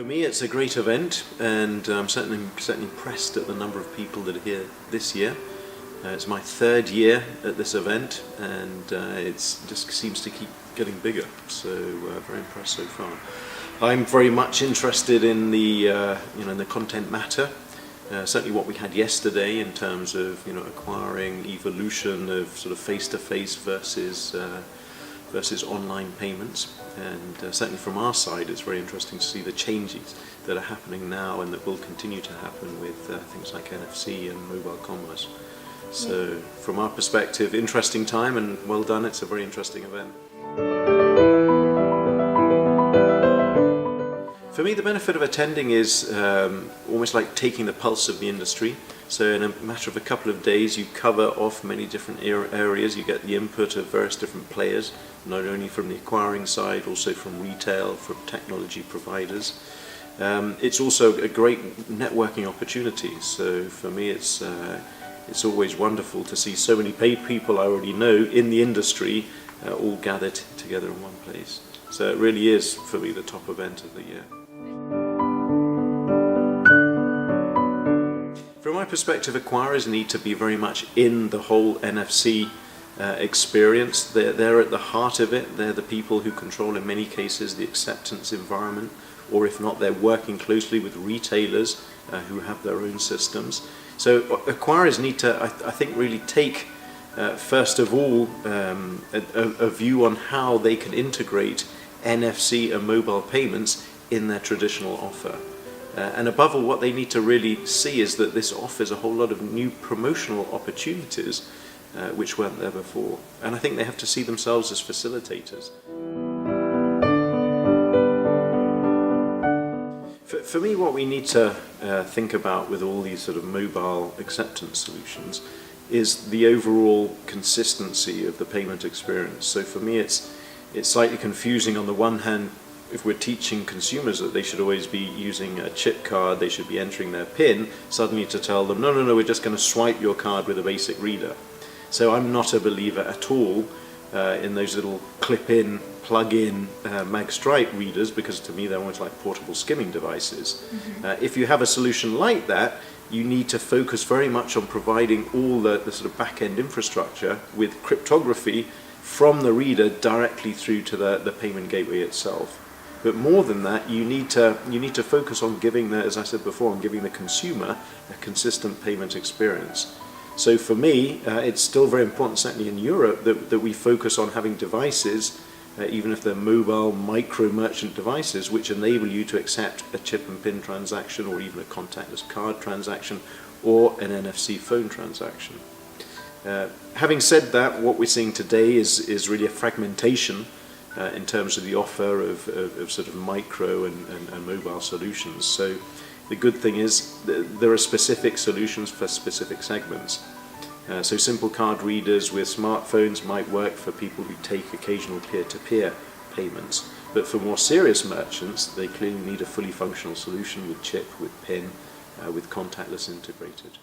For me, it's a great event, and I'm certainly impressed at the number of people that are here this year. It's my third year at this event, and it just seems to keep getting bigger. So very impressed so far. I'm very much interested in the in the content matter. Certainly what we had yesterday in terms of acquiring evolution of sort of face-to-face versus online payments, and certainly from our side it's very interesting to see the changes that are happening now and that will continue to happen with things like NFC and mobile commerce. So from our perspective, interesting time, and well done, it's a very interesting event. For me, the benefit of attending is almost like taking the pulse of the industry. So in a matter of a couple of days you cover off many different areas. You get the input of various different players, not only from the acquiring side, also from retail, from technology providers. It's also a great networking opportunity. So for me it's always wonderful to see so many people I already know in the industry all gathered together in one place. So it really is, for me, the top event of the year. From my perspective, acquirers need to be very much in the whole NFC experience. They're at the heart of it. They're the people who control, in many cases, the acceptance environment, or if not, they're working closely with retailers who have their own systems. So acquirers need to, I think, really take, first of all, a view on how they can integrate NFC and mobile payments in their traditional offer. And above all, what they need to really see is that this offers a whole lot of new promotional opportunities which weren't there before. And I think they have to see themselves as facilitators. For me, what we need to think about with all these sort of mobile acceptance solutions is the overall consistency of the payment experience. So for me, it's slightly confusing. On the one hand, if we're teaching consumers that they should always be using a chip card, they should be entering their PIN, suddenly to tell them, no, we're just going to swipe your card with a basic reader. So I'm not a believer at all in those little clip-in, plug-in mag-stripe readers, because to me they're almost like portable skimming devices. If you have a solution like that, you need to focus very much on providing all the sort of back-end infrastructure with cryptography from the reader directly through to the payment gateway itself. But more than that, you need to focus on giving as I said before, on giving the consumer a consistent payment experience. So for me, it's still very important, certainly in Europe, that we focus on having devices, even if they're mobile micro merchant devices, which enable you to accept a chip and PIN transaction, or even a contactless card transaction, or an NFC phone transaction. Having said that, what we're seeing today is really a fragmentation in terms of the offer of sort of micro and mobile solutions. So the good thing is there are specific solutions for specific segments. So simple card readers with smartphones might work for people who take occasional peer-to-peer payments. But for more serious merchants, they clearly need a fully functional solution with chip, with PIN, with contactless integrated.